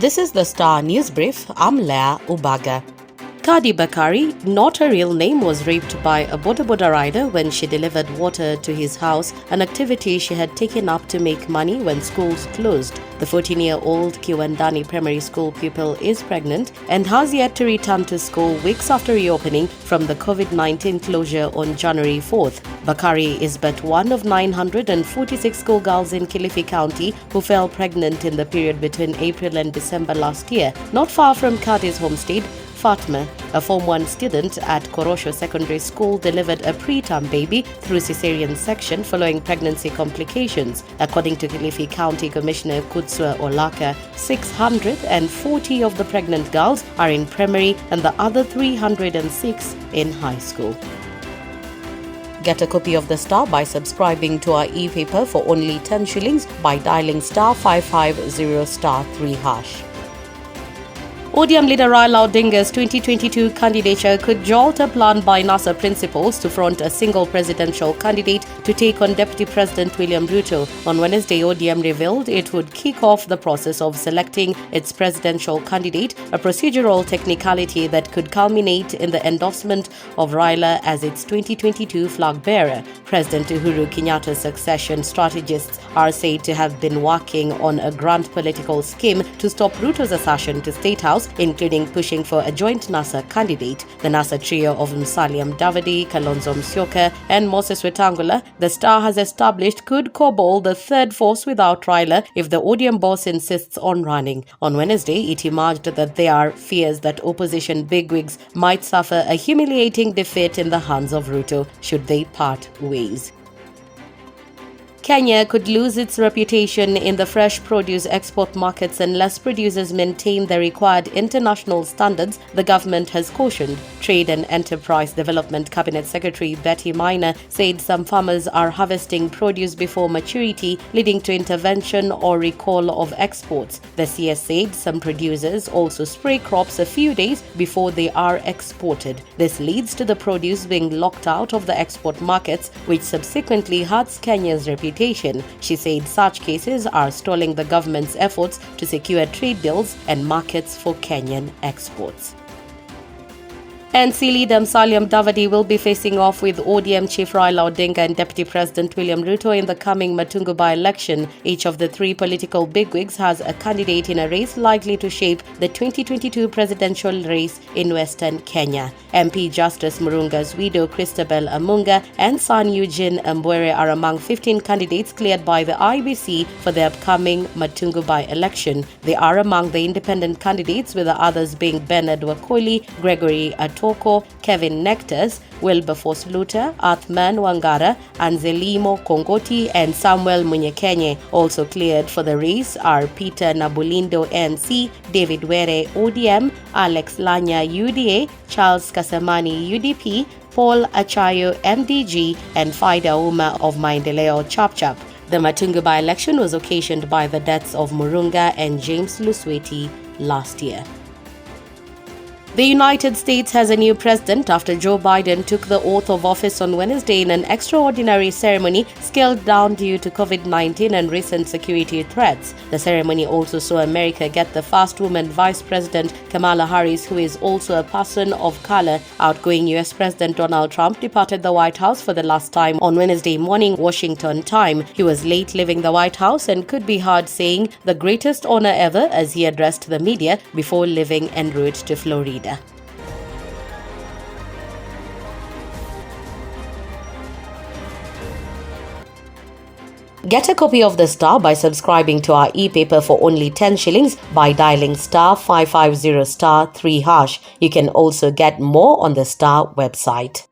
This is the Star News Brief. I'm Leah Ubaga. Kadi Bakari, not her real name, was raped by a boda boda rider when she delivered water to his house, an activity she had taken up to make money when schools closed. The 14-year-old Kiwandani Primary School pupil is pregnant and has yet to return to school weeks after reopening from the COVID-19 closure on January 4th. Bakari is but one of 946 schoolgirls in Kilifi County who fell pregnant in the period between April and December last year. Not far from Kadi's homestead, Fatma, a Form 1 student at Korosho Secondary School, delivered a preterm baby through cesarean section following pregnancy complications. According to Kilifi County Commissioner Kutswa Olaka, 640 of the pregnant girls are in primary and the other 306 in high school. Get a copy of The Star by subscribing to our e-paper for only 10 shillings by dialing *550*3#. ODM leader Raila Odinga's 2022 candidature could jolt a plan by NASA principals to front a single presidential candidate to take on Deputy President William Ruto. On Wednesday, ODM revealed it would kick off the process of selecting its presidential candidate, a procedural technicality that could culminate in the endorsement of Raila as its 2022 flag bearer. President Uhuru Kenyatta's succession strategists are said to have been working on a grand political scheme to stop Ruto's ascension to State House, including pushing for a joint NASA candidate. The NASA trio of Musalia Mudavadi, Kalonzo Musyoka and Moses Wetangula, the Star has established, could cobble the third force without Raila if the ODM boss insists on running. On Wednesday, it emerged that there are fears that opposition bigwigs might suffer a humiliating defeat in the hands of Ruto should they part ways. Kenya could lose its reputation in the fresh produce export markets unless producers maintain the required international standards, the government has cautioned. Trade and Enterprise Development Cabinet Secretary Betty Maina said some farmers are harvesting produce before maturity, leading to intervention or recall of exports. The CS said some producers also spray crops a few days before they are exported. This leads to the produce being locked out of the export markets, which subsequently hurts Kenya's reputation. She said such cases are stalling the government's efforts to secure trade deals and markets for Kenyan exports. NC leader Musalia Mudavadi will be facing off with ODM chief Raila Odinga and Deputy President William Ruto in the coming Matungu by-election. Each of the three political bigwigs has a candidate in a race likely to shape the 2022 presidential race in Western Kenya. MP Justice Murunga's widow Christabel Amunga and son Eugene Mbwere are among 15 candidates cleared by the IBC for the upcoming Matungu by-election. They are among the independent candidates, with the others being Bernard Wakoli, Gregory Toko, Kevin Nectas, Wilberforce Luta, Athman Wangara, Anzelimo Kongoti, and Samuel Munyekenye. Also cleared for the race are Peter Nabulindo NC, David Were ODM, Alex Lanya UDA, Charles Kasamani UDP, Paul Achayo MDG, and Faida Uma of Maendeleo Chapchap. The Matungu by-election was occasioned by the deaths of Murunga and James Lusweti last year. The United States has a new president after Joe Biden took the oath of office on Wednesday in an extraordinary ceremony scaled down due to COVID-19 and recent security threats. The ceremony also saw America get the first woman vice president, Kamala Harris, who is also a person of color. Outgoing U.S. President Donald Trump departed the White House for the last time on Wednesday morning, Washington time. He was late leaving the White House and could be heard saying the greatest honor ever as he addressed the media before leaving en route to Florida. Get a copy of The Star by subscribing to our e-paper for only 10 shillings by dialing *550*3#. You can also get more on the Star website.